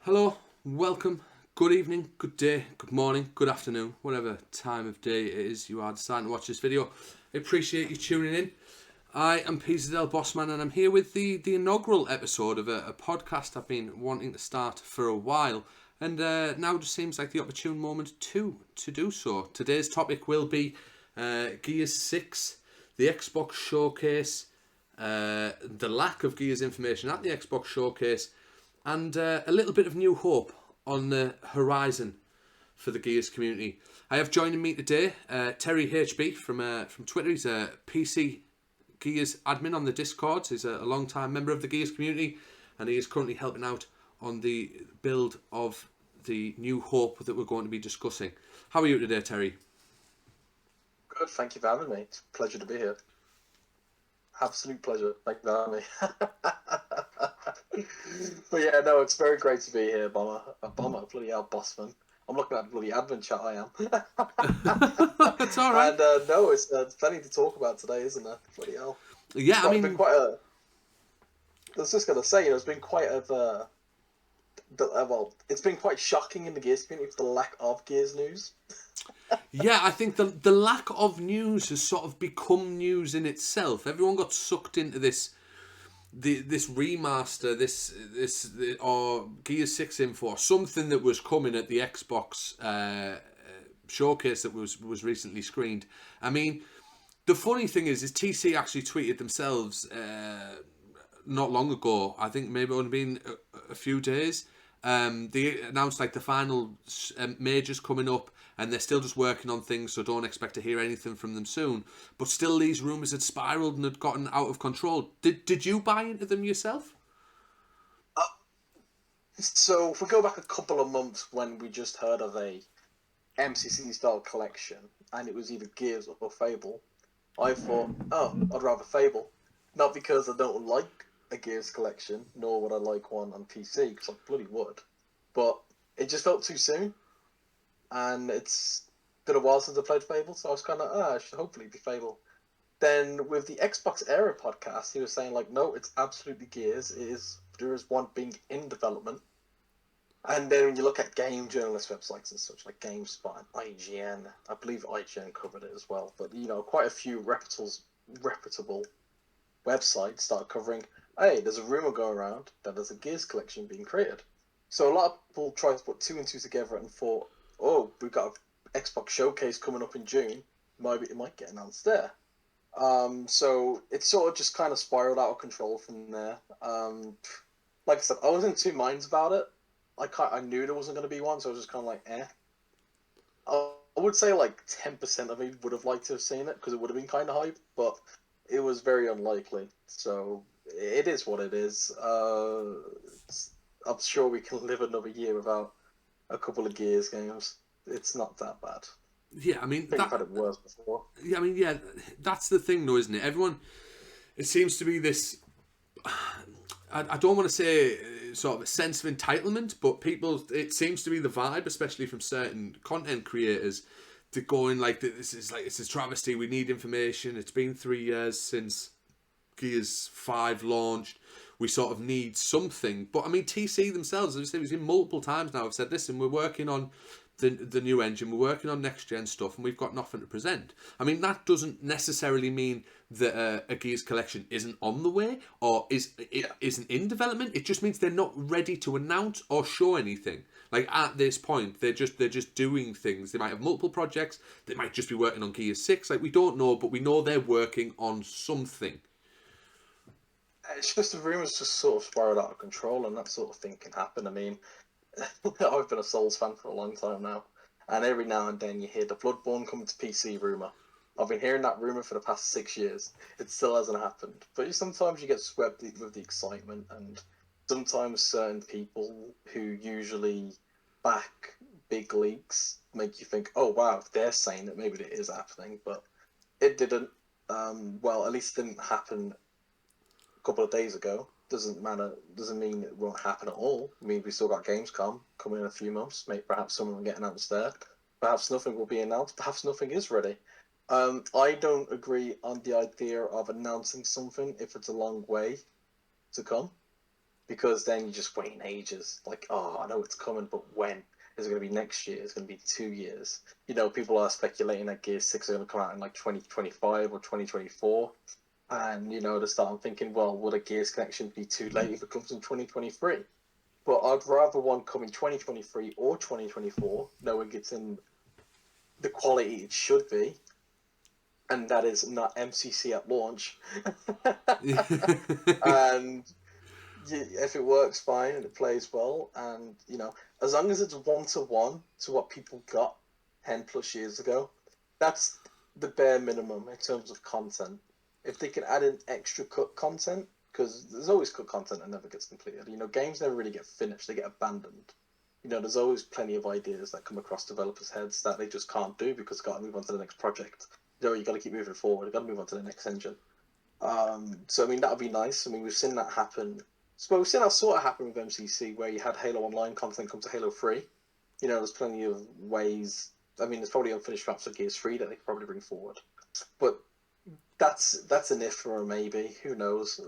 Hello, welcome, good evening, good day, good morning, good afternoon, whatever time of day it is you are deciding to watch this video. I appreciate you tuning in. I am Peter Bossman and I'm here with the inaugural episode of a podcast I've been wanting to start for a while, and now just seems like the opportune moment to do so. Today's topic will be Gears 6, the Xbox Showcase, the lack of Gears information at the Xbox Showcase, and a little bit of new hope on the horizon for the Gears community. I have joining me today Terry HB from Twitter. He's a PC Gears admin on the Discord. He's a long-time member of the Gears community, and he is currently helping out on the build of the new hope that we're going to be discussing. How are you today, Terry? Good, thank you for having me. It's a pleasure to be here. Absolute pleasure. Thank you for having me. But yeah, no, it's very great to be here, Bomber. Bloody hell, Bossman. I'm looking at the bloody admin chat, I am. That's all right. And no, it's plenty to talk about today, isn't there? Bloody hell. Yeah, I mean, I was just going to say, it's been quite it's been quite shocking in the Gears community for the lack of Gears news. yeah, I think the lack of news has sort of become news in itself. Everyone got sucked into this remaster, or Gears 6 info, something that was coming at the Xbox showcase that was recently screened. I mean, the funny thing is TC actually tweeted themselves not long ago. I think maybe it only been a few days. They announced like the final majors coming up, and they're still just working on things, so don't expect to hear anything from them soon. But still, these rumours had spiralled and had gotten out of control. Did you buy into them yourself? So if we go back a couple of months when we just heard of a MCC style collection, and it was either Gears or Fable, I thought, oh, I'd rather Fable. Not because I don't like a Gears collection, nor would I like one on PC, because I bloody would. But it just felt too soon. And it's been a while since I played Fable, so I was kind of, I should hopefully be Fable. Then with the Xbox Era podcast, he was saying, like, no, it's absolutely Gears. There is one being in development. And then when you look at game journalist websites and such, like GameSpot and IGN, I believe IGN covered it as well, but, quite a few reputable websites started covering, hey, there's a rumor going around that there's a Gears collection being created. So a lot of people tried to put two and two together and thought, oh, we've got an Xbox showcase coming up in June. Maybe it might get announced there. So it sort of just kind of spiraled out of control from there. Like I said, I was in two minds about it. I knew there wasn't going to be one, so I was just kind of like, eh. I would say like 10% of me would have liked to have seen it because it would have been kind of hype, but it was very unlikely. So it is what it is. I'm sure we can live another year without a couple of Gears games. It's not that bad. Yeah, I mean, I think I've had it worse before. yeah, I mean, yeah, that's the thing, though, isn't it? Everyone, it seems to be this. I don't want to say sort of a sense of entitlement, but people, it seems to be the vibe, especially from certain content creators, to going like, this is it's a travesty. We need information. It's been 3 years since Gears 5 launched. We sort of need something. But I mean, TC themselves, as I said, we've seen multiple times now, have said, listen, we're working on the new engine, we're working on next gen stuff, and we've got nothing to present. I mean, that doesn't necessarily mean that a Gears collection isn't on the way or isn't in development. It just means they're not ready to announce or show anything. Like at this point, they're just doing things. They might have multiple projects. They might just be working on Gears 6. Like, we don't know, but we know they're working on something. It's just the rumors just sort of spiraled out of control, and that sort of thing can happen. I mean, I've been a Souls fan for a long time now, and every now and then you hear the Bloodborne coming to PC rumor. I've been hearing that rumor for the past 6 years. It still hasn't happened. But sometimes you get swept with the excitement, and sometimes certain people who usually back big leaks make you think, oh wow, if they're saying that maybe it is happening, but it didn't. Well, at least it didn't happen a couple of days ago. Doesn't matter. Doesn't mean it won't happen at all. I mean, we still got Gamescom coming in a few months. Maybe perhaps some will get announced there. Perhaps nothing will be announced. Perhaps nothing is ready. I don't agree on the idea of announcing something if it's a long way to come. because then you're just waiting ages. Like, oh, I know it's coming, but when? Is it going to be next year? Is it going to be 2 years? People are speculating that Gears 6 are going to come out in like 2025 or 2024. And, to start, I'm thinking, well, would a Gears connection be too late if it comes in 2023? But I'd rather one come in 2023 or 2024, knowing it's in the quality it should be, and that is not MCC at launch. And if it works fine and it plays well, and as long as it's 1-to-1 to what people got 10 plus years ago, that's the bare minimum in terms of content. If they can add in extra cut content, because there's always cut content that never gets completed. Games never really get finished; they get abandoned. There's always plenty of ideas that come across developers' heads that they just can't do because got to move on to the next project. You got to keep moving forward. You got to move on to the next engine. So that would be nice. We've seen that happen. So we've seen that sort of happen with MCC, where you had Halo Online content come to Halo 3. There's plenty of ways. There's probably unfinished wraps of Gears 3 that they could probably bring forward. But that's an if or a maybe. Who knows?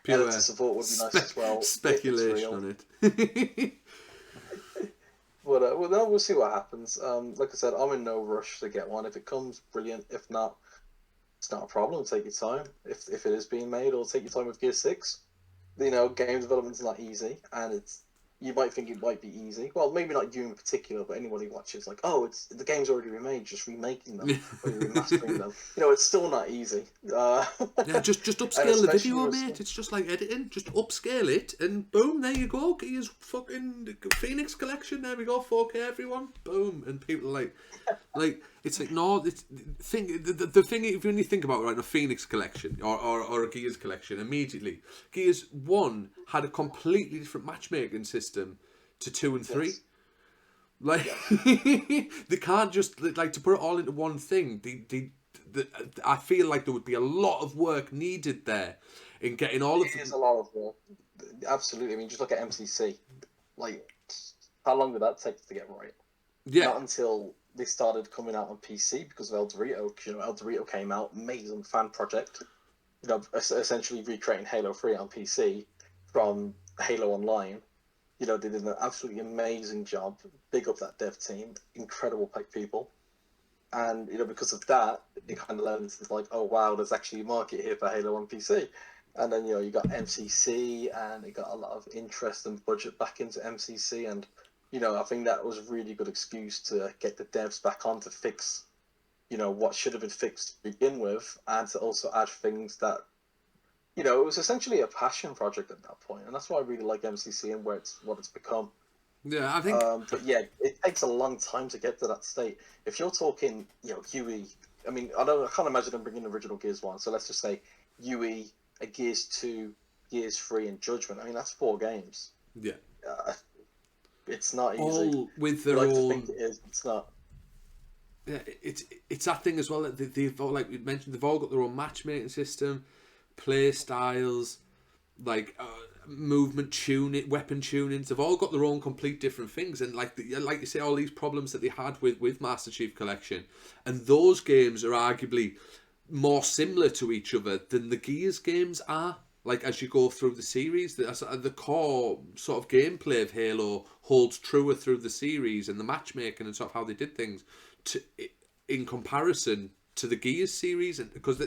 Pure editor support would be nice as well. Speculation on it. But no, we'll see what happens. Like I said, I'm in no rush to get one. If it comes, brilliant. If not, it's not a problem. Take your time. If it is being made, or take your time with Gear 6. Game development's not easy, and you might think it might be easy. Well, maybe not you in particular, but anyone who watches, like, oh, the game's already remade, just remaking them or remastering them. It's still not easy. Just upscale the video, mate. It's just like editing. Just upscale it, and boom, there you go. Gears fucking Phoenix Collection. There we go, 4K, everyone. Boom, and people are like it's like no. The thing, if you only think about it, right, a Phoenix Collection or a Gears Collection, immediately Gears 1 had a completely different matchmaking system to 2 and 3. Yes. They can't just to put it all into one thing. I feel like there would be a lot of work needed there in getting all of. It is a lot of work. Absolutely. Just look at MCC. How long did that take to get right? Yeah. Not until they started coming out on PC because of El Dorito. El Dorito came out, amazing fan project. Essentially recreating Halo 3 on PC from Halo Online. They did an absolutely amazing job. Big up that dev team. Incredible people. And, because of that, it kind of led into oh, wow, there's actually a market here for Halo on PC. And then, you got MCC, and it got a lot of interest and budget back into MCC. And, I think that was a really good excuse to get the devs back on to fix, what should have been fixed to begin with, and to also add things that, it was essentially a passion project at that point. And that's why I really like MCC and what it's become. Yeah, I think. But yeah, it takes a long time to get to that state. If you're talking, UE, I can't imagine them bringing the original Gears 1. So let's just say UE, a Gears 2, Gears 3, and Judgment. That's 4 games. Yeah. It's not easy. All with their own. To think it is. It's not. Yeah, it's that thing as well that they've all, like we mentioned, they've all got their own matchmaking system, play styles, movement tuning, weapon tunings. They've all got their own complete different things, and like you say, all these problems that they had with Master Chief Collection, and those games are arguably more similar to each other than the Gears games are. As you go through the series, the core sort of gameplay of Halo holds truer through the series, and the matchmaking and sort of how they did things in comparison to the Gears series. And because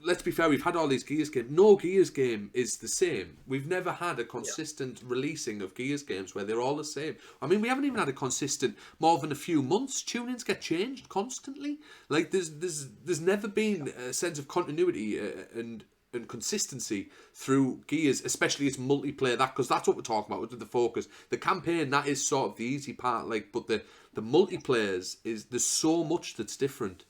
let's be fair, we've had all these Gears games. No Gears game is the same. We've never had a consistent releasing of Gears games where they're all the same. We haven't even had a consistent more than a few months. Tunings get changed constantly. There's never been a sense of continuity and consistency through Gears, especially its multiplayer. Because that's what we're talking about with the focus. The campaign, that is sort of the easy part. But the multiplayers there's so much that's different.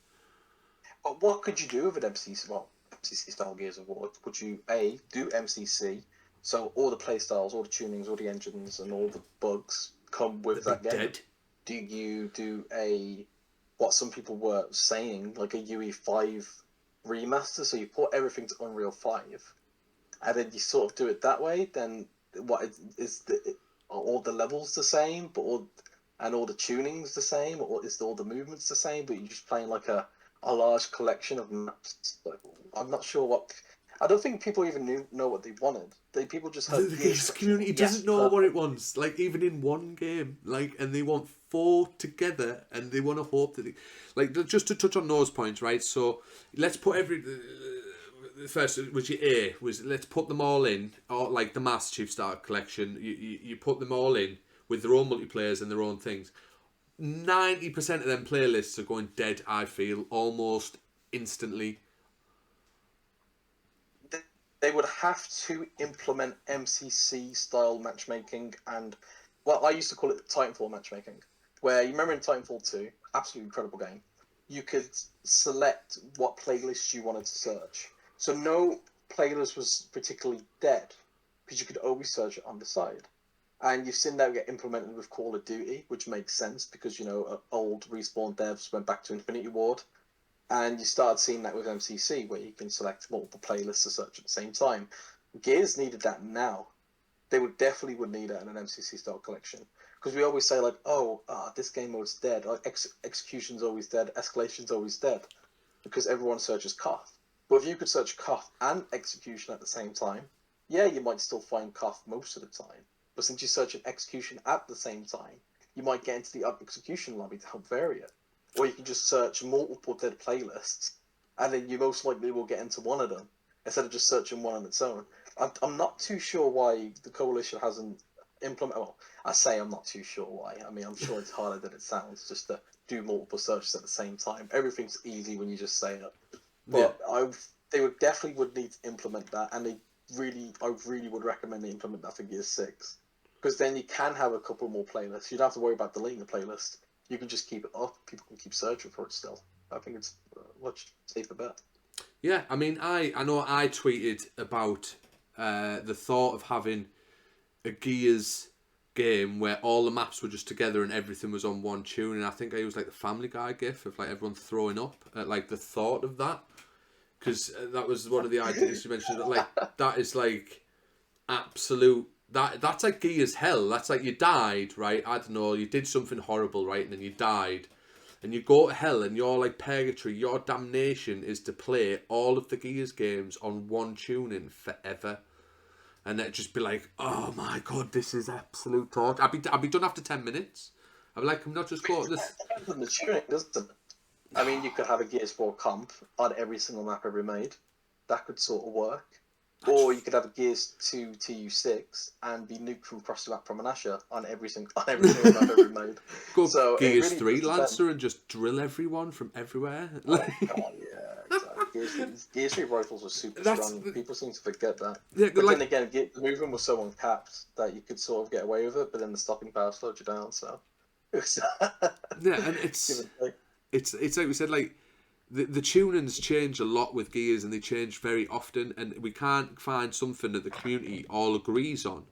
But what could you do with an MCC style Gears of War? Would you do MCC, so all the playstyles, all the tunings, all the engines, and all the bugs come with that game? Dead. Do you do what some people were saying, like a UE5 remaster? So you put everything to Unreal 5, and then you sort of do it that way. Then what is are all the levels the same, and all the tunings the same, or is all the movements the same? But you're just playing a large collection of maps. I'm not sure what. I don't think people even know what they wanted. People just heard The Gears Gears Collection. community Yes, doesn't know what it perfect. wants. Like even in one game, like, and they want 4 together, and they want to hope that, like, just to touch on those points, right? So let's put first, was your A, was let's put them all in, or like the Master Chief Starter Collection. You put them all in with their own multiplayers and their own things. 90% of them playlists are going dead. I feel almost instantly. They would have to implement MCC style matchmaking and, well, I used to call it Titanfall matchmaking, where you remember in Titanfall 2, absolutely incredible game, you could select what playlist you wanted to search. So no playlist was particularly dead because you could always search it on the side. And you've seen that get implemented with Call of Duty, which makes sense because, old Respawn devs went back to Infinity Ward. And you started seeing that with MCC, where you can select multiple playlists to search at the same time. Gears needed that now. They would need it in an MCC style collection, because we always say like, this game mode's dead. Execution's always dead. Escalation's always dead, because everyone searches Koth. But if you could search Koth and Execution at the same time, yeah, you might still find Koth most of the time. But since you search an Execution at the same time, you might get into the Execution lobby to help vary it. Or you can just search multiple dead playlists, and then you most likely will get into one of them, instead of just searching one on its own. I'm not too sure why the Coalition hasn't implemented... Well, I say I'm not too sure why. I mean, I'm sure it's harder than it sounds just to do multiple searches at the same time. Everything's easy when you just say it. Yeah. But they would need to implement that, and I really would recommend they implement that for Gears 6. Because then you can have a couple more playlists. You don't have to worry about deleting the playlist. You can just keep it up. People can keep searching for it still. I think it's a much safer bet. Yeah, I mean, I know I tweeted about the thought of having a Gears game where all the maps were just together and everything was on one tune, and I think I used like the Family Guy gif of like everyone throwing up at like the thought of that, because that was one of the ideas you mentioned. Like that is like absolute. That's like Gears hell. That's like you died, right? I don't know. You did something horrible, right, and then you died. And you go to hell, and you're like purgatory. Your damnation is to play all of the Gears games on one tuning forever, and it'd just be like, oh my god, this is absolute torture. I'd be done after 10 minutes. I'd be like, I'm not just go to this. Depends on the tuning, doesn't it? I mean, you could have a Gears 4 comp on every single map ever made. That could sort of work. Or you could have a Gears 2 TU6 and be nuked from across the map from an Asher on every single map ever made. Go So it Gears really 3 does depend. Lancer and just drill everyone from everywhere. Oh god, yeah, exactly. Gears 3 rifles were super strong. People seem to forget that. Yeah, But like, then again, the movement was so uncapped that you could sort of get away with it, but then the stopping power slowed you down, so... yeah, and it's like we said, like, the tunings change a lot with Gears, and they change very often, and we can't find something that the community all agrees on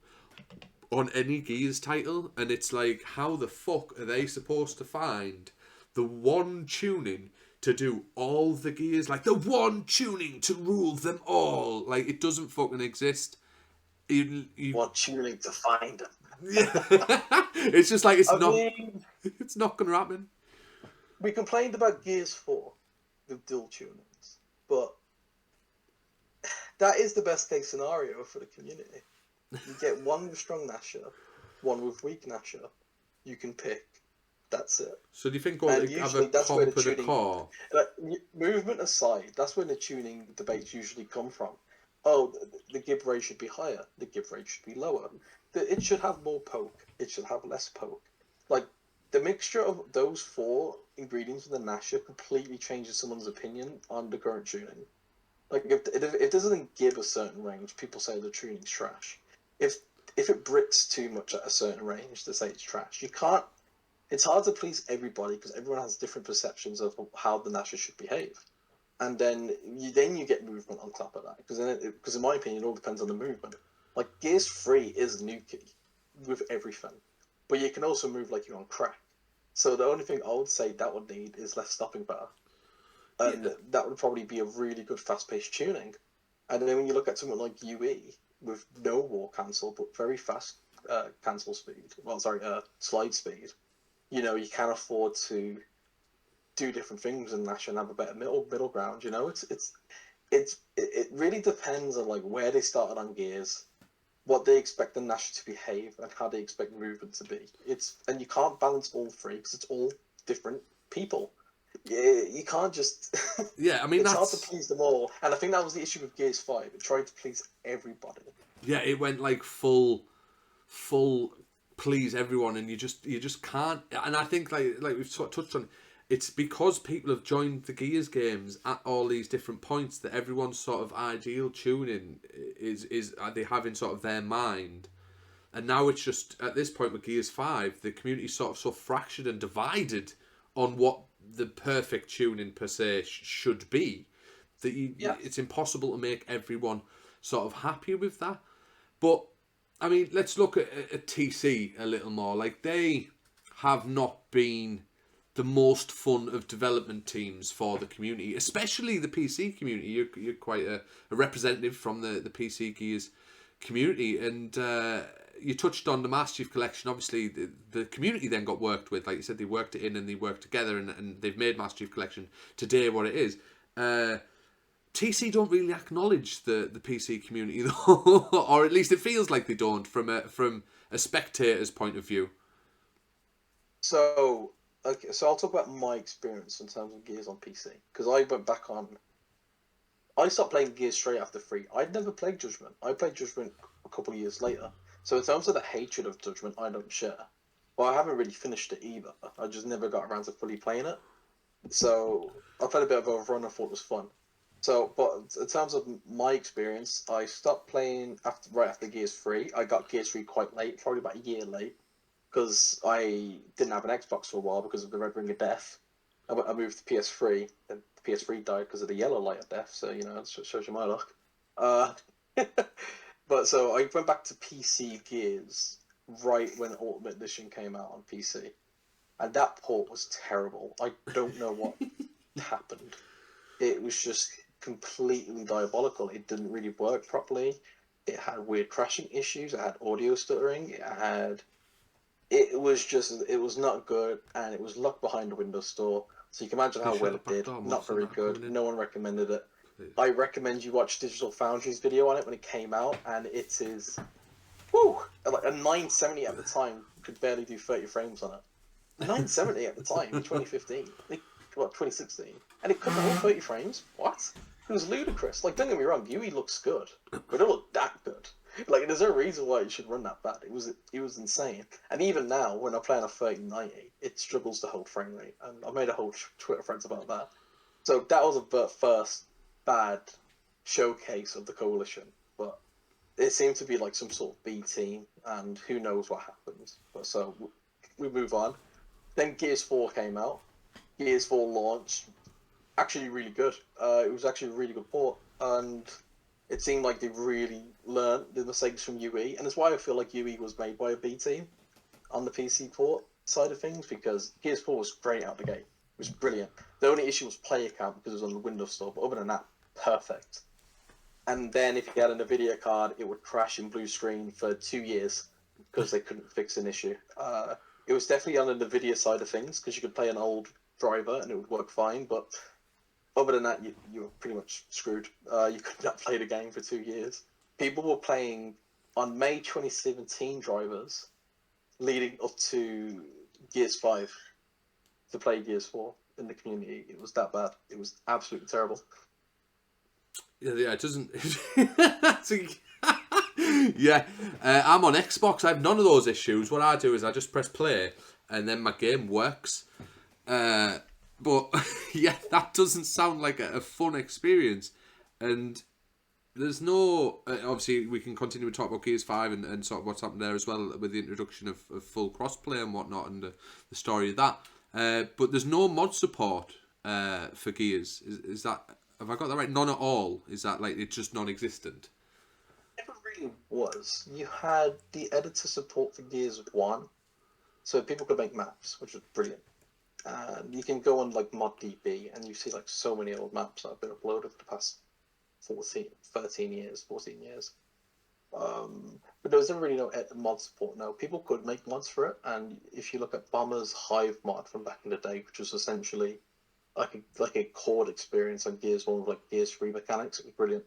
any Gears title, and it's like, how the fuck are they supposed to find the one tuning to do all the Gears, like the one tuning to rule them all? Like, it doesn't fucking exist. You want tuning to find them. Yeah. It's just like, it's not gonna happen. We complained about Gears 4 with dual tunings, but that is the best case scenario for the community. You get one with strong Nasher, one with weak Nasher. You can pick. That's it. So do you think That's where the comp and a tuning, core? like, movement aside, that's where the tuning debates usually come from. Oh, the give rate should be higher. The give rate should be lower. It should have more poke. It should have less poke. Like, the mixture of those 4 ingredients in the Nasher completely changes someone's opinion on the current tuning. Like, if it doesn't give a certain range, people say the tuning's trash. If it bricks too much at a certain range, they say it's trash. You can't. It's hard to please everybody because everyone has different perceptions of how the Nasher should behave, and then you get movement on top of that. Because in my opinion, it all depends on the movement. Like, Gears 3 is nukey with everything, but you can also move like you're on crack. So the only thing I would say that would need is less stopping power. And that would probably be a really good fast-paced tuning. And then when you look at something like UE, with no wall cancel, but very fast cancel speed, slide speed, you can afford to do different things and Nash and have a better middle ground, it's it really depends on like where they started on Gears, what they expect the Nash to behave, and how they expect movement to be. And you can't balance all three because it's all different people. You can't just. Yeah, I mean It's hard to that's please them all, and I think that was the issue with Gears 5. It tried to please everybody. yeah, it went like full please everyone, and you just can't. And I think like we've sort of touched on, it's because people have joined the Gears games at all these different points that everyone's sort of ideal tuning is they have in sort of their mind. And now it's just at this point with Gears 5, the community's sort of so fractured and divided on what the perfect tuning per se should be that Yeah. it's impossible to make everyone sort of happy with that. But I mean, let's look at TC a little more. Like, they have not been the most fun of development teams for the community, especially the PC community. You're quite a representative from the PC Gears community, and you touched on the Master Chief Collection. Obviously, the community then got worked with. Like you said, they worked it in and they worked together, and they've made Master Chief Collection today what it is. TC don't really acknowledge the PC community though, or at least it feels like they don't from a spectator's point of view. So, okay, so I'll talk about my experience in terms of Gears on PC because I went back on. I stopped playing Gears straight after 3. I'd never played Judgment. I played Judgment a couple of years later. So in terms of the hatred of Judgment, I don't share. Well, I haven't really finished it either. I just never got around to fully playing it. So I played a bit of Overrun. I thought it was fun. So, but in terms of my experience, I stopped playing right after Gears 3. I got Gears 3 quite late, probably about a year late, because I didn't have an Xbox for a while because of the Red Ring of Death. I moved to PS3, and the PS3 died because of the yellow light of death. So it shows you my luck. Uh, but so I went back to PC Gears right when Ultimate Edition came out on PC, and that port was terrible. I don't know what happened. It was just completely diabolical. It didn't really work properly. It had weird crashing issues. It had audio stuttering. It was not good, and it was locked behind the Windows Store. So you can imagine how Please shut well the it back did. door, Not monster very not good. coming in. No one recommended it. Please. I recommend you watch Digital Foundry's video on it when it came out, and it is, whoo, like a 970 at the time could barely do 30 frames on it. 970 at the time in 2015, 2016, and it couldn't hold 30 frames. What? It was ludicrous. Like, don't get me wrong, Yui looks good, but it don't look that good. Like, there's no reason why it should run that bad. It was insane. And even now, when I play on a 3090, it struggles to hold frame rate. And I made a whole Twitter thread about that. So that was a first bad showcase of the coalition. But it seemed to be like some sort of B team, and who knows what happens. But so we move on. Then Gears 4 came out. Gears 4 launched. Actually, really good. It was actually a really good port, and it seemed like they really learned the mistakes from UE, and that's why I feel like UE was made by a B team on the PC port side of things, because Gears 4 was great out the gate. It was brilliant. The only issue was player count because it was on the Windows Store, but other than that, perfect. And then if you had an NVIDIA card, it would crash in blue screen for 2 years because they couldn't fix an issue. It was definitely on the NVIDIA side of things because you could play an old driver and it would work fine, but other than that, you were pretty much screwed. You could not play the game for 2 years. People were playing on May 2017 drivers leading up to Gears 5 to play Gears 4 in the community. It was that bad. It was absolutely terrible. Yeah, it doesn't. Yeah, I'm on Xbox. I have none of those issues. What I do is I just press play, and then my game works. But yeah, that doesn't sound like a fun experience. And there's no... obviously, we can continue to talk about Gears 5 and sort of what's happened there as well with the introduction of full crossplay and whatnot and the story of that. But there's no mod support for Gears. Is that... Have I got that right? None at all? Is that like it's just non-existent? It never really was. You had the editor support for Gears 1, so people could make maps, which was brilliant. And you can go on like ModDB and you see like so many old maps that have been uploaded for the past 13 years, 14 years. But there was never really no mod support. No, people could make mods for it, and if you look at Bomber's Hive mod from back in the day, which was essentially like a core experience on Gears 1 with like Gears 3 mechanics. It was brilliant.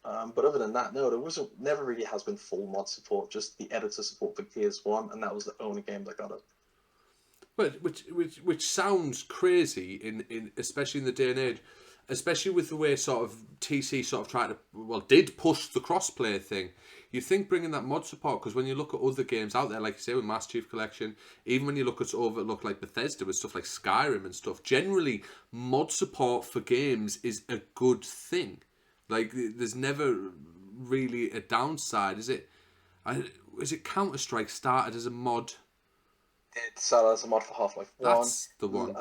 But other than that, no, there wasn't. Never really has been full mod support. Just the editor support for Gears 1, and that was the only game that got it. But which sounds crazy in especially in the day and age, especially with the way sort of TC sort of tried to did push the crossplay thing. You think bringing that mod support, because when you look at other games out there, like you say with Master Chief Collection, even when you look at overlook like Bethesda with stuff like Skyrim and stuff, generally mod support for games is a good thing. Like there's never really a downside, is it? Is it Counter-Strike started as a mod? It started as a mod for Half-Life 1. That's the one.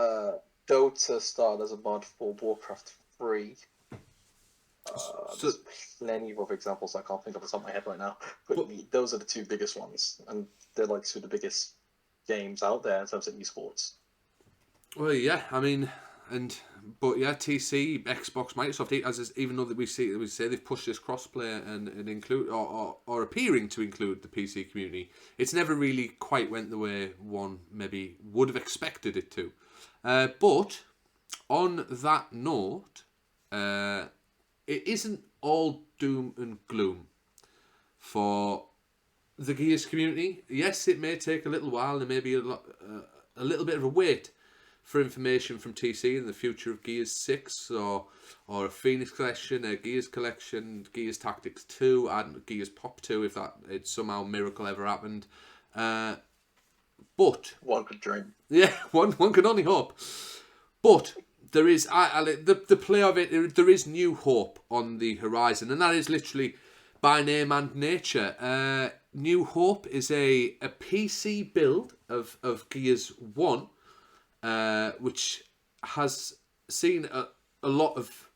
Dota started as a mod for Warcraft 3. So, There's plenty of other examples I can't think of off the top of my head right now. But those are the two biggest ones. And they're like two of the biggest games out there in terms of esports. well, yeah, I mean, but yeah, TC, Xbox, Microsoft, even though that we say they've pushed this crossplay and include or appearing to include the PC community, it's never really quite went the way one maybe would have expected it to. But on that note, it isn't all doom and gloom for the Gears community. Yes, it may take a little while and maybe a little bit of a wait for information from TC in the future of Gears 6 or a Phoenix collection, a Gears collection, Gears Tactics 2, and Gears Pop 2 if that it's somehow miracle ever happened. But one could dream. Yeah, one can only hope. But there is the play of it. There is new hope on the horizon, and that is literally by name and nature. New Hope is a PC build of Gears 1. Which has seen a lot of,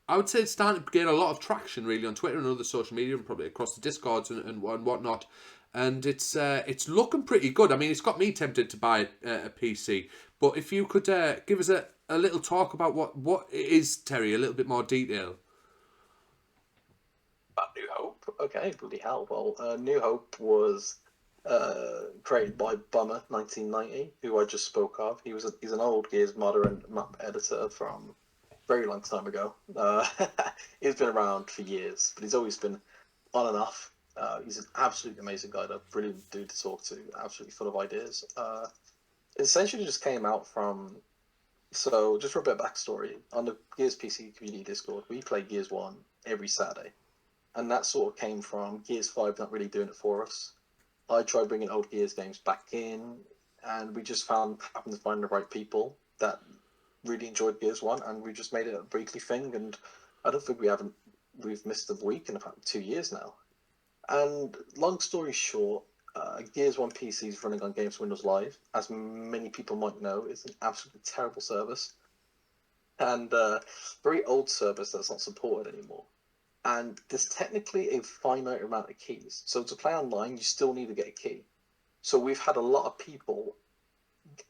I would say it's starting to gain a lot of traction really on Twitter and other social media and probably across the Discords and whatnot. And it's looking pretty good. I mean, it's got me tempted to buy a PC. But if you could give us a little talk about what it is, Terry, a little bit more detail. About New Hope? Okay, bloody hell. Well, New Hope was created by Bummer 1990, who I just spoke of. He's an old Gears modder and map editor from a very long time ago. He's been around for years, but he's always been on and off. He's an absolutely amazing guy, a brilliant dude to talk to, absolutely full of ideas. It essentially just came out from. So, just for a bit of backstory, on the Gears PC community Discord, we play Gears 1 every Saturday. And that sort of came from Gears 5 not really doing it for us. I tried bringing old Gears games back in, and we just happened to find the right people that really enjoyed Gears 1, and we just made it a weekly thing, and I don't think we've missed a week in about 2 years now. And long story short, Gears 1 PC is running on Games Windows Live. As many people might know, it's an absolutely terrible service, and very old service that's not supported anymore. And there's technically a finite amount of keys. So to play online, you still need to get a key. So we've had a lot of people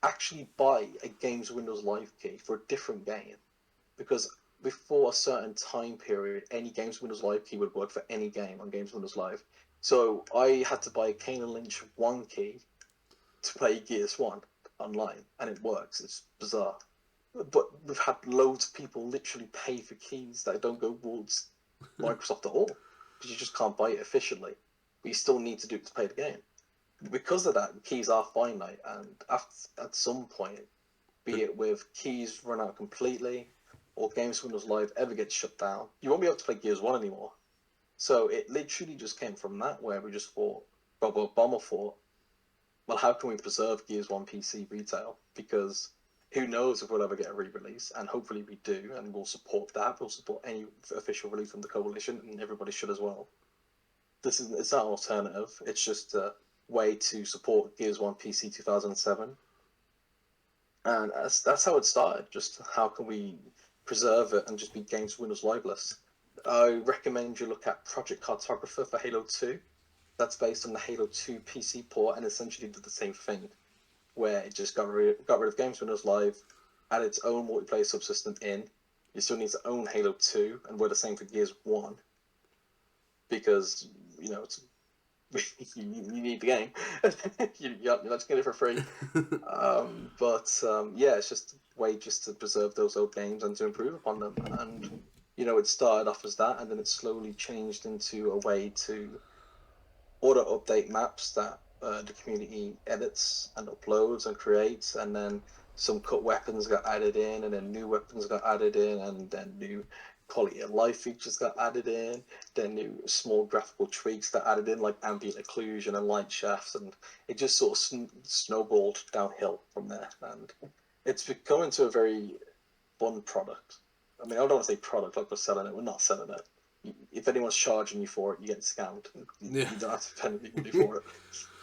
actually buy a Games Windows Live key for a different game. Because before a certain time period, any Games Windows Live key would work for any game on Games Windows Live. So I had to buy a Kane and Lynch 1 key to play Gears 1 online. And it works. It's bizarre. But we've had loads of people literally pay for keys that don't go towards Microsoft at all, because you just can't buy it efficiently, but you still need to do it to play the game. Because of that, keys are finite, and at some point, be it with keys run out completely, or Games Windows Live ever gets shut down, you won't be able to play Gears 1 anymore. So it literally just came from that, where we just thought, Bomber thought, well, how can we preserve Gears 1 PC retail? Because who knows if we'll ever get a re-release, and hopefully we do, and we'll support that. We'll support any official release from the Coalition, and everybody should as well. It's not an alternative. It's just a way to support Gears 1 PC 2007. And that's how it started. Just how can we preserve it and just be Games Windows Liveless? I recommend you look at Project Cartographer for Halo 2. That's based on the Halo 2 PC port and essentially did the same thing, where it just got rid of Games Windows Live, added its own multiplayer subsystem in. You still need its own Halo 2, and we're the same for Gears 1. Because, you need the game. You're not just getting it for free. Yeah, it's just a way just to preserve those old games and to improve upon them. And it started off as that, and then it slowly changed into a way to auto update maps that the community edits and uploads and creates, and then some cut weapons got added in, and then new weapons got added in, and then new quality of life features got added in, then new small graphical tweaks got added in, like ambient occlusion and light shafts, and it just sort of snowballed downhill from there. And it's become into a very fun product. I mean, I don't want to say product like we're selling it. We're not selling it. If anyone's charging you for it, you get scammed. You don't have to pay anything for it.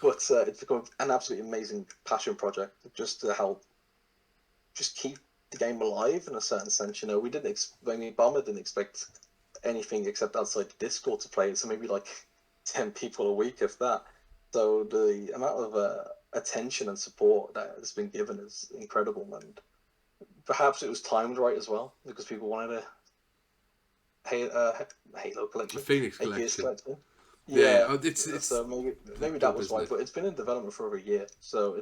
But it's become an absolutely amazing passion project just to help just keep the game alive in a certain sense. We didn't Bomber didn't expect anything except outside the Discord to play it, so maybe like 10 people a week, if that. So the amount of attention and support that has been given is incredible, and perhaps it was timed right as well, because people wanted a Halo collection, The Phoenix a Gears collection. Yeah, it's so maybe that was why. But it's been in development for over a year, so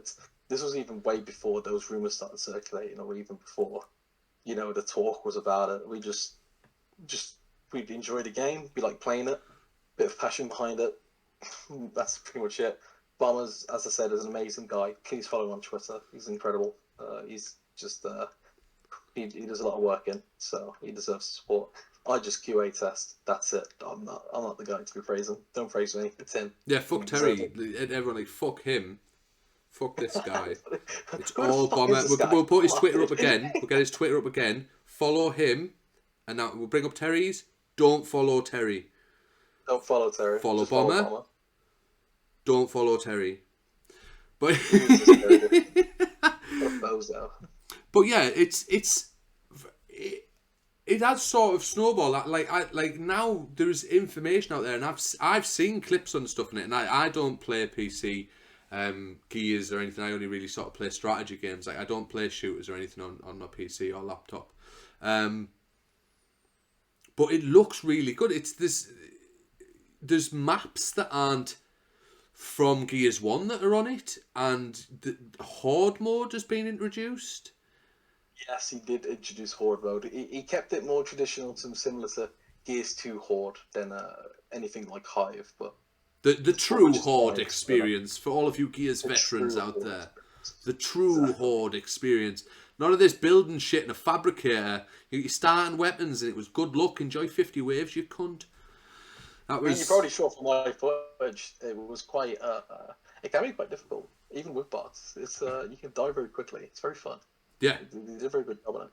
this was even way before those rumors started circulating, or even before the talk was about it. We just we enjoy the game. We like playing it. Bit of passion behind it. That's pretty much it. Bombers, as I said, is an amazing guy. Please follow him on Twitter. He's incredible. He's just he does a lot of work in, so he deserves support. I just QA test. That's it. I'm not the guy to be praising. Don't praise me. It's him. Yeah, fuck Terry. Everyone like fuck him. Fuck this guy. It's all Bomber. We'll put his Twitter up again. We'll get his Twitter up again. Follow him, and now we'll bring up Terry's. Don't follow Terry. Don't follow Terry. Follow Bomber. Don't follow Terry. But but yeah, it has sort of snowballed. Like now there's information out there, and I've seen clips on stuff in it, and I don't play PC Gears or anything. I only really sort of play strategy games. Like I don't play shooters or anything on my PC or laptop. But it looks really good. There's maps that aren't from Gears 1 that are on it, and the Horde mode has been introduced. Yes, he did introduce Horde mode. He kept it more traditional, similar to Gears 2 Horde than anything like Hive. But the true Horde experience, for all of you Gears veterans out there. The true Horde experience. None of this building shit in a fabricator. You're starting weapons and it was good luck. Enjoy 50 waves, you cunt. I mean, you probably saw from my footage, it was quite, it can be quite difficult, even with bots. It's you can die very quickly. It's very fun. Yeah. They did a very good job on it.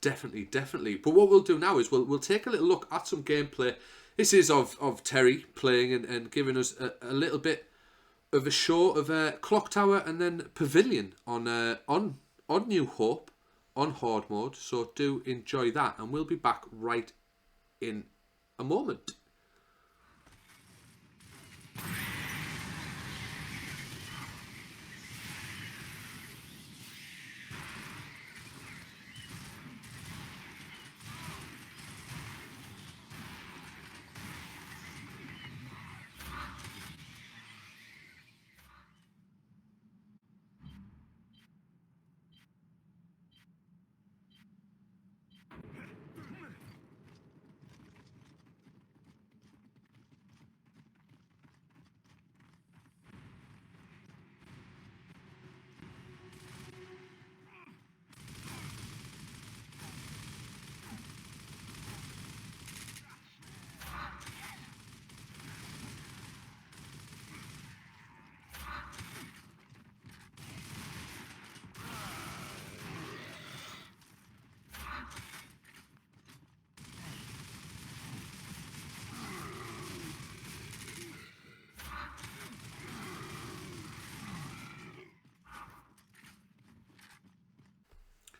Definitely. But what we'll do now is we'll take a little look at some gameplay. This is of Terry playing and giving us a little bit of a show of Clock Tower and then Pavilion on New Hope on Horde mode. So do enjoy that, and we'll be back right in a moment.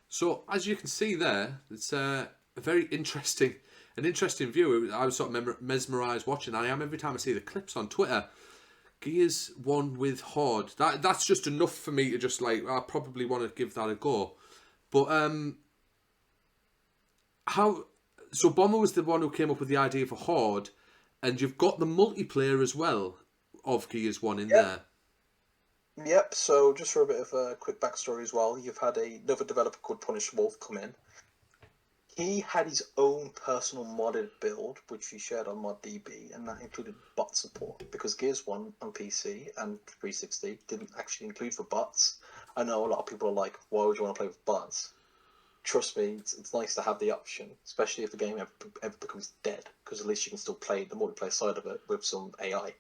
So as you can see there, it's a very interesting view. I was sort of mesmerised watching. I am every time I see the clips on Twitter. Gears 1 with Horde. That's just enough for me to just like, I probably want to give that a go. But so Bomber was the one who came up with the idea for Horde, and you've got the multiplayer as well. of Gears 1 in Yep. there. Yep, so just for a bit of a quick backstory as well, you've had another developer called Punished Wolf come in. He had his own personal modded build, which he shared on ModDB, and that included bot support, because Gears 1 on PC and 360 didn't actually include for bots. I know a lot of people are like, why would you want to play with bots? Trust me, it's nice to have the option, especially if the game ever becomes dead, because at least you can still play the multiplayer side of it with some AI.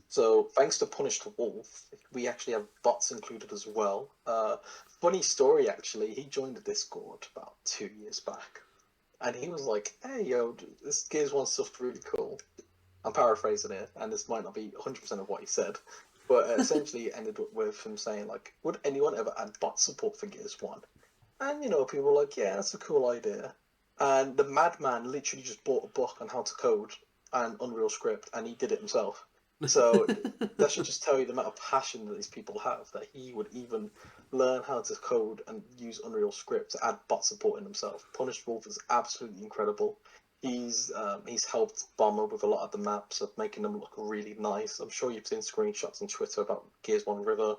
So thanks to Punished Wolf, we actually have bots included as well. Funny story, actually, he joined the Discord about 2 years back, and he was like, hey, yo, this Gears 1 stuff's really cool. I'm paraphrasing it, and this might not be 100% of what he said, but essentially it ended up with him saying, like, would anyone ever add bot support for Gears 1? And, people were like, yeah, that's a cool idea. And the madman literally just bought a book on how to code and Unreal Script, and he did it himself. So that should just tell you the amount of passion that these people have, that he would even learn how to code and use Unreal Script to add bot support in himself. Punished Wolf is absolutely incredible. He's helped Bomber with a lot of the maps of making them look really nice. I'm sure you've seen screenshots on Twitter about Gears 1 River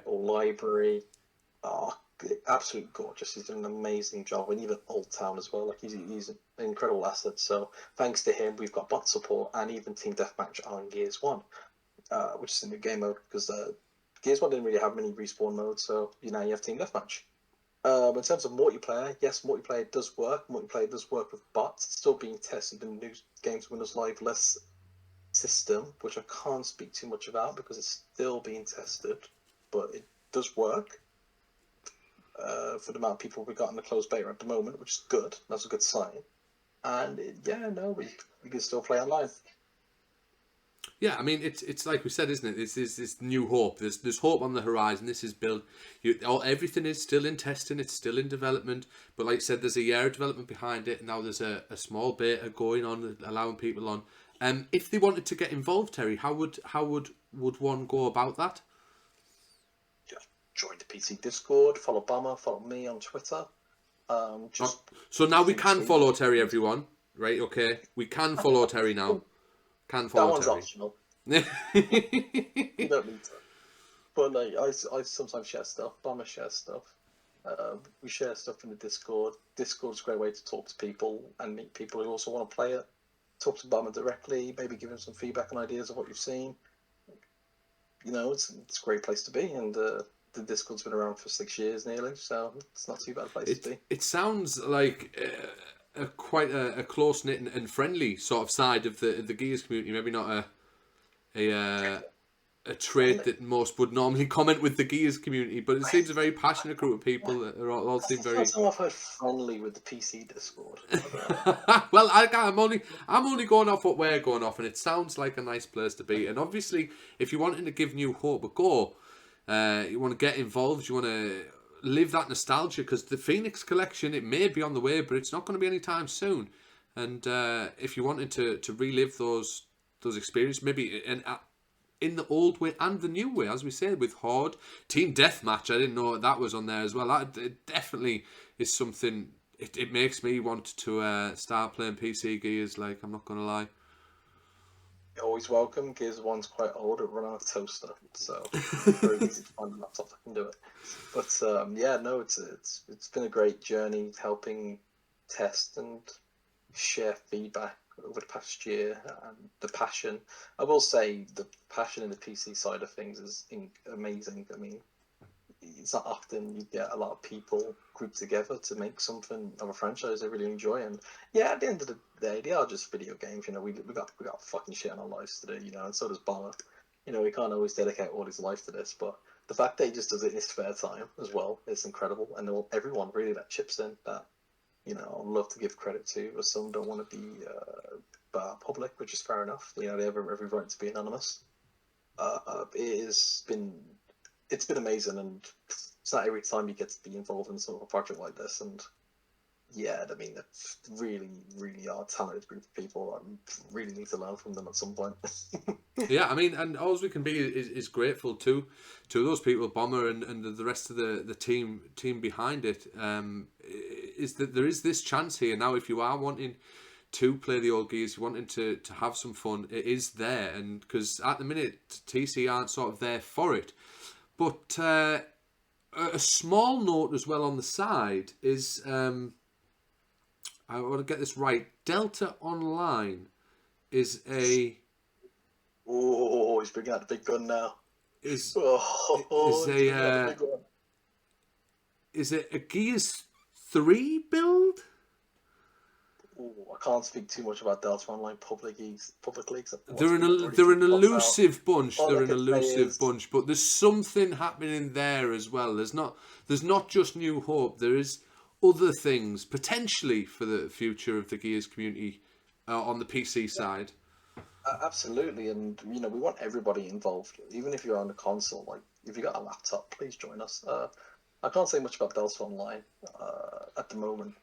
or Library. Oh, absolutely gorgeous. He's done an amazing job, and even Old Town as well. Like he's an incredible asset. So thanks to him, we've got bot support and even Team Deathmatch on Gears 1, which is a new game mode, because Gears 1 didn't really have many respawn modes, so now you have Team Deathmatch. In terms of multiplayer, yes, multiplayer does work. Multiplayer does work with bots. It's still being tested in the new Games Winners Live Less system, which I can't speak too much about because it's still being tested, but it does work. For the amount of people we got in the closed beta at the moment, which is good. That's a good sign. And we can still play online. Yeah, I mean, it's like we said, isn't it? It's this new hope. There's hope on the horizon. This is built. Everything is still in testing. It's still in development. But like I said, there's a year of development behind it. And now there's a small beta going on, allowing people on. If they wanted to get involved, Terry, how would one go about that? Just join the PC Discord. Follow Bomber. Follow me on Twitter. So now we can follow Terry, everyone. Right? Okay, we can follow Terry now. Can follow that one's Terry. optional. You don't need to. But like, I sometimes share stuff. Bomber shares stuff. We share stuff in the Discord. Discord's a great way to talk to people and meet people who also want to play it. Talk to Bomber directly. Maybe give him some feedback and ideas of what you've seen. It's a great place to be, and the Discord's been around for 6 years nearly, so it's not too bad a place to be. It sounds like quite a close knit and friendly sort of side of the Gears community. Maybe not a trait that most would normally comment with the Gears community, but it seems a very passionate group of people that all seem very. That's I've heard friendly with the PC Discord. Well, I'm only going off what we're going off, and it sounds like a nice place to be. And obviously, if you're wanting to give New Hope a go, you want to get involved, you want to live that nostalgia, because the Phoenix collection, it may be on the way, but it's not going to be anytime soon. And if you wanted to relive those experiences, maybe in the old way and the new way, as we said, with Horde, Team Deathmatch, I didn't know that was on there as well. It definitely is something. It makes me want to start playing PC Gears. Like, I'm not going to lie. You're always welcome. Gears 1's quite old. It run on a toaster, so it's very easy to find a laptop that can do it. But it's been a great journey helping test and share feedback over the past year, and the passion. I will say the passion in the PC side of things is amazing. I mean, it's not often you get a lot of people grouped together to make something of a franchise they really enjoy. And at the end of the day, they are just video games. We got fucking shit in our lives to do. And so does Bomber. We can't always dedicate all his life to this, but the fact that he just does it in his spare time as well is incredible. And everyone really that chips in that. I'd love to give credit to, but some don't want to be public, which is fair enough. They have every right to be anonymous. It's been amazing, and it's not every time you get to be involved in sort of a project like this. And it's really, really are a talented group of people. I really need to learn from them at some point. Yeah, I mean, and all we can be is grateful to those people, Bomber and the rest of the team behind it. Is that there is this chance here now, if you are wanting to play the old Gears, you're wanting to have some fun, it is there. And because at the minute TC aren't sort of there for it. But a small note as well on the side is, I want to get this right, Delta Online is a... Oh, he's bringing out the big gun now. Is big gun. Is it a Gears 3 build? Ooh, I can't speak too much about Delta Online publicly. They're an elusive bunch. All They're I an can say elusive is- bunch. But there's something happening there as well. There's not just New Hope. There is other things potentially for the future of the Gears community on the PC side. Absolutely, and we want everybody involved, even if you're on a console. Like, if you got a laptop, please join us. I can't say much about Delta Online at the moment.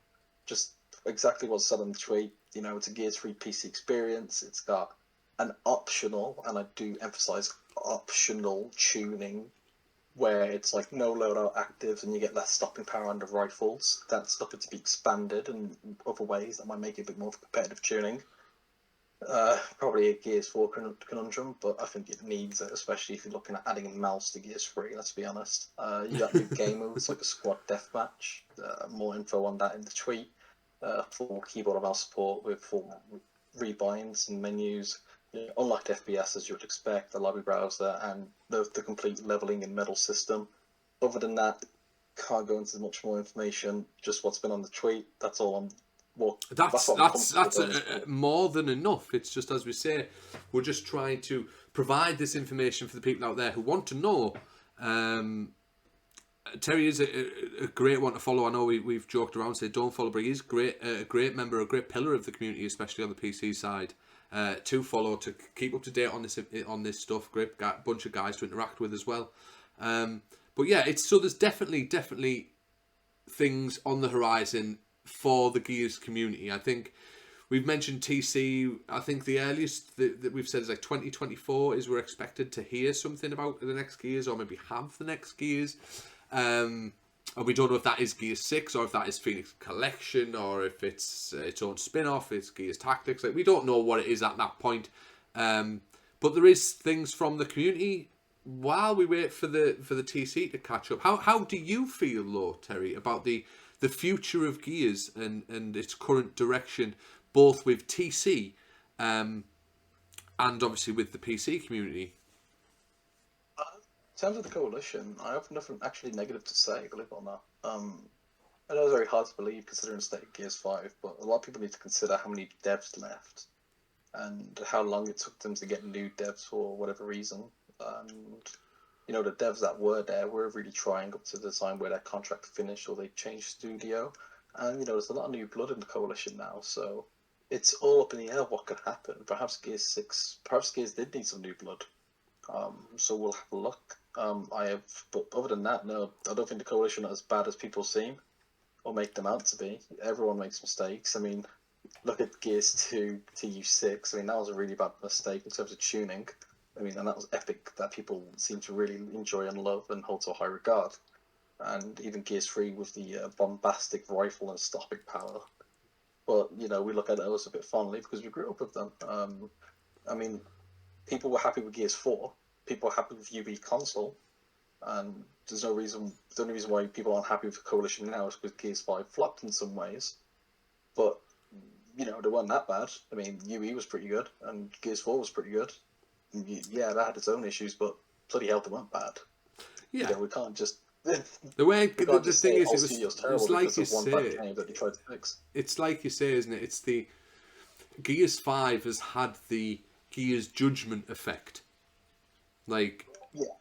Just exactly what's said on the tweet. It's a Gears 3 PC experience. It's got an optional, and I do emphasize optional tuning, where it's like no loadout actives and you get less stopping power under rifles. That's looking to be expanded in other ways that might make it a bit more competitive tuning. Probably a Gears 4 conundrum, but I think it needs it, especially if you're looking at adding a mouse to Gears 3, let's be honest. You got new game modes like a squad deathmatch. More info on that in the tweet. Full keyboard and mouse support with full rebinds and menus. Unlocked FPS as you would expect, the lobby browser, and the complete leveling and medal system. Other than that, can't go into much more information. Just what's been on the tweet. That's all I'm. Well, That's more than enough. It's just, as we say, we're just trying to provide this information for the people out there who want to know. Terry is a great one to follow. I know we've joked around, say don't follow, but he's a great member, a great pillar of the community, especially on the PC side. To follow, to keep up to date on this stuff. Great bunch of guys to interact with as well. But yeah, there's definitely things on the horizon for the Gears community. I think we've mentioned TC. I think the earliest that we've said is like 2024 is we're expected to hear something about the next Gears, or maybe have the next Gears. And we don't know if that is Gears 6 or if that is Phoenix Collection or if it's its own spin-off, it's Gears Tactics. Like, we don't know what it is at that point. But there is things from the community while we wait for the TC to catch up. How do you feel, though, Terry, about the future of Gears and its current direction, both with TC and obviously with the PC community? In terms of the coalition, I have nothing actually negative to say, believe it or not. I know it's very hard to believe considering the state of Gears 5, but a lot of people need to consider how many devs left and how long it took them to get new devs for whatever reason. And the devs that were there were really trying up to the time where their contract finished or they changed studio. And there's a lot of new blood in the coalition now, so it's all up in the air what could happen. Perhaps Gears did need some new blood. So we'll have a look. But other than that, no, I don't think the coalition are as bad as people seem or make them out to be. Everyone makes mistakes. I mean, look at Gears 2 to U6. I mean, that was a really bad mistake in terms of tuning. I mean, and that was epic that people seem to really enjoy and love and hold to a high regard. And even Gears 3 with the bombastic rifle and stopping power. But, we look at those a bit fondly because we grew up with them. I mean, people were happy with Gears 4. People are happy with UE console. And there's no reason, the only reason why people aren't happy with the coalition now is because Gears 5 flopped in some ways. But, they weren't that bad. I mean, UE was pretty good, and Gears 4 was pretty good. Yeah, that had its own issues, but bloody hell, they weren't bad. Yeah. We can't just... The thing is, it was like you say, that they tried to fix. It's like you say, isn't it? It's the Gears 5 has had the Gears Judgment effect. Like,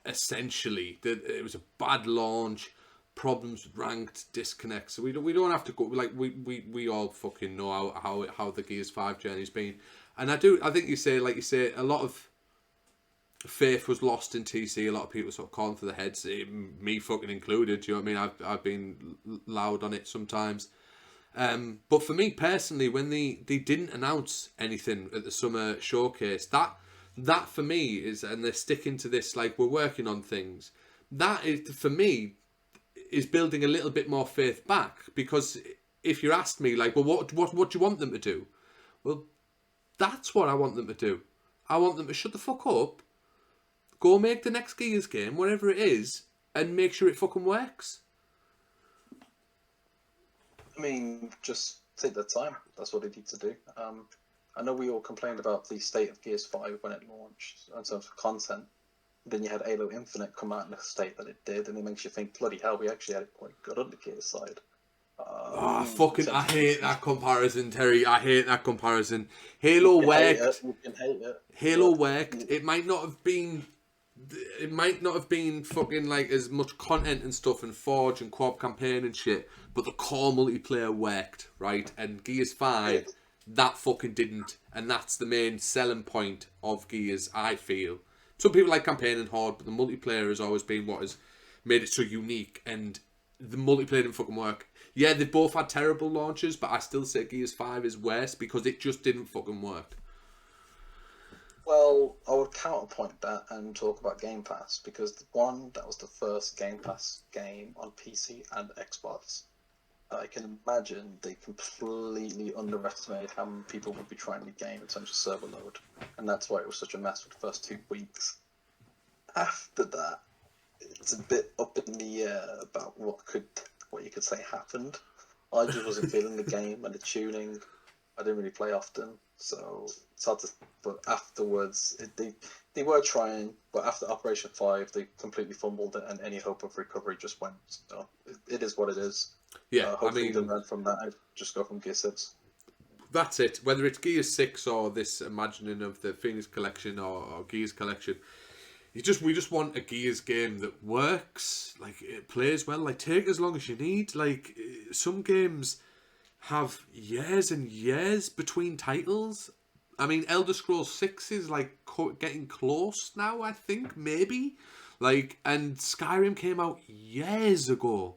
essentially, it was a bad launch, problems with ranked, disconnects. So we don't have to go, like, we all fucking know how the Gears 5 journey's been. And I think you say, a lot of faith was lost in TC. A lot of people sort of calling for the heads, me fucking included. Do you know what I mean? I've been loud on it sometimes. But for me personally, when they didn't announce anything at the summer showcase, that for me is, and they're sticking to this, like, we're working on things. That is, for me, is building a little bit more faith back. Because if you asked me, like, well, what do you want them to do? Well, that's what I want them to do. I want them to shut the fuck up, go make the next Gears game, whatever it is, and make sure it fucking works. I mean, just take their time. That's what they need to do. I know we all complained about the state of Gears 5 when it launched in terms of content. Then you had Halo Infinite come out in the state that it did, and it makes you think, bloody hell, we actually had it quite good on the Gears side. I hate that comparison, Terry. I hate that comparison. Halo worked. You can hate it. Halo worked. It might not have been. It might not have been fucking like as much content and stuff and Forge and co-op campaign and shit, but the core multiplayer worked, right? And Gears 5, that fucking didn't, and that's the main selling point of Gears, I feel. Some people like campaign and horde, but the multiplayer has always been what has made it so unique, and the multiplayer didn't fucking work. Yeah, they both had terrible launches, but I still say Gears 5 is worse because it just didn't fucking work. Well, I would counterpoint that and talk about Game Pass, because that was the first Game Pass game on PC and Xbox. I can imagine they completely underestimated how many people would be trying the game in terms of server load, and that's why it was such a mess for the first 2 weeks. After that, it's a bit up in the air about what you could say happened. I just wasn't feeling the game and the tuning. I didn't really play often, so it's hard to. But afterwards, they were trying, but after Operation 5, they completely fumbled it, and any hope of recovery just went. So it is what it is. Yeah, hopefully they learn from that and just go from Gear 6. That's it. Whether it's Gears 6 or this imagining of the Phoenix Collection or Gears Collection, we just want a Gears game that works, like it plays well, like take as long as you need. Like some games have years and years between titles. I mean, Elder Scrolls 6 is like getting close now, I think, maybe. Like, and Skyrim came out years ago.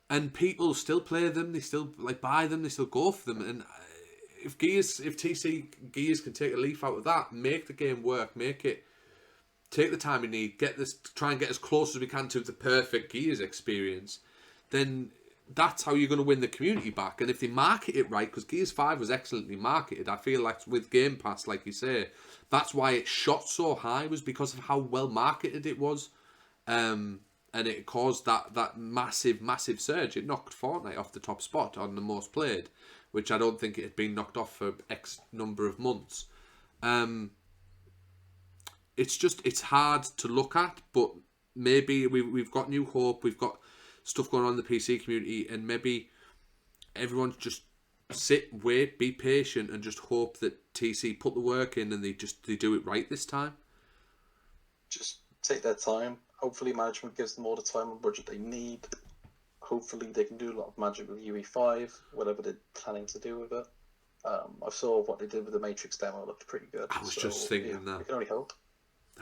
And people still play them, they still like buy them, they still go for them. And if TC Gears can take a leaf out of that, make the game work, take the time you need, try and get as close as we can to the perfect Gears experience, then that's how you're going to win the community back. And if they market it right, because Gears 5 was excellently marketed, I feel like with Game Pass, like you say, that's why it shot so high, was because of how well marketed it was. And it caused that massive surge. It knocked Fortnite off the top spot on the most played, which I don't think it had been knocked off for X number of months. It's hard to look at, but maybe we've got new hope. We've got stuff going on in the PC community, and maybe everyone just sit, wait, be patient, and just hope that TC put the work in and they do it right this time. Just take their time. Hopefully management gives them all the time and budget they need. Hopefully they can do a lot of magic with UE5, whatever they're planning to do with it. I saw what they did with the Matrix demo. It looked pretty good. I was just thinking that. We can only hope.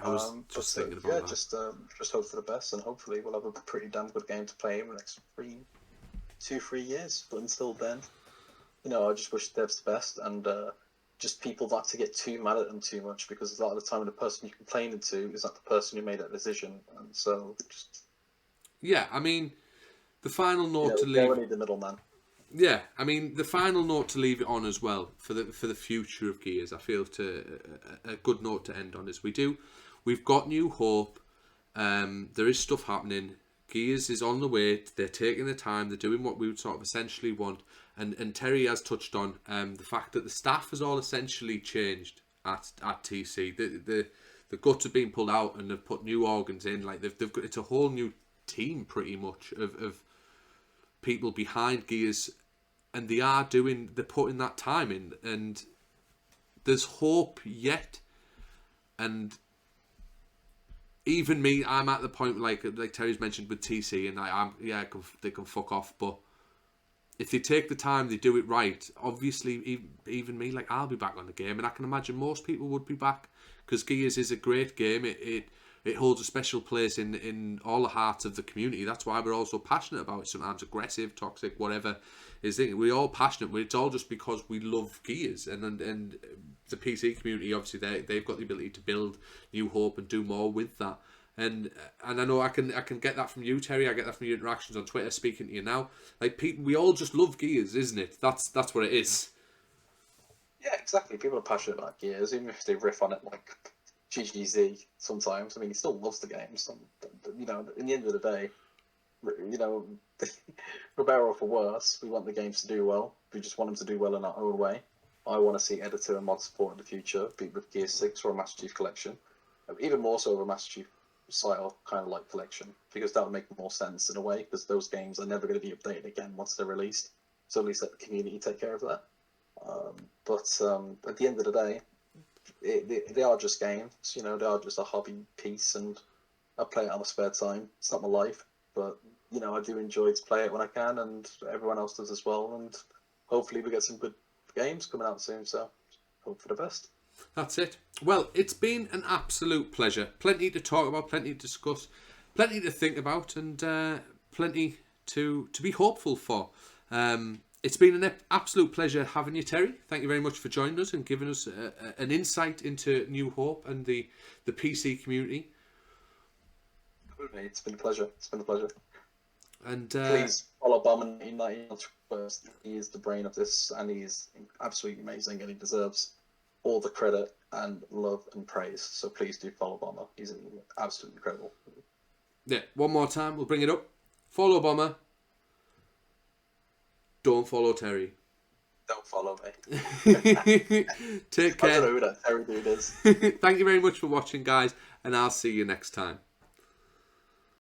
I was just thinking about that. Just hope for the best, and hopefully we'll have a pretty damn good game to play in the next 2-3 years. But until then, I just wish the devs the best, and just people not to get too mad at them too much, because a lot of the time the person you're complaining to is not the person who made that decision, and so just... Yeah, I mean, the final note to leave... They need the middleman. Yeah, I mean, the final note to leave it on as well, for the future of Gears, I feel a good note to end on is we've got new hope, there is stuff happening, Gears is on the way, they're taking the time, they're doing what we would sort of essentially want. And Terry has touched on the fact that the staff has all essentially changed at TC. The guts have been pulled out and they've put new organs in. Like they've got, it's a whole new team pretty much of people behind Gears, and they're putting that time in, and there's hope yet. And even me, I'm at the point like Terry's mentioned with TC, and they can fuck off, but if they take the time, they do it right, obviously, even me, like, I'll be back on the game, and I can imagine most people would be back, because Gears is a great game. It holds a special place in all the hearts of the community. That's why we're all so passionate about it. Sometimes aggressive, toxic, whatever is it. We're all passionate, but it's all just because we love Gears, and the PC community, obviously, they've got the ability to build new hope and do more with that. And I know I can get that from you, Terry. I get that from your interactions on Twitter, speaking to you now. Like, people, we all just love Gears, isn't it? That's what it is. Yeah, exactly. People are passionate about Gears, even if they riff on it like GGZ sometimes. I mean, he still loves the game. You know, in the end of the day, you know, for better or for worse, we want the games to do well. We just want them to do well in our own way. I want to see editor and mod support in the future, be it with Gear 6 or a Master Chief Collection. Even more so of a Master Chief style kind of like collection, because that would make more sense in a way, because those games are never going to be updated again once they're released. So at least let the community take care of that. But at the end of the day, they are just games. You know, they are just a hobby piece, and I play it on my spare time. It's not my life, but you know, I do enjoy to play it when I can, and everyone else does as well. And hopefully, we get some good games coming out soon. So, hope for the best. That's it. Well, it's been an absolute pleasure. Plenty to talk about, plenty to discuss, plenty to think about, and plenty to be hopeful for. It's been an absolute pleasure having you, Terry. Thank you very much for joining us and giving us an insight into New Hope and the PC community. It's been a pleasure. It's been a pleasure. And please follow Bossman in that first. He is the brain of this, and he's absolutely amazing, and he deserves all the credit and love and praise. So please do follow Bomber. He's absolutely incredible. Yeah, one more time, we'll bring it up. Follow Bomber. Don't follow Terry. Don't follow me. Take care. I don't know who that Terry dude is. Thank you very much for watching, guys, and I'll see you next time.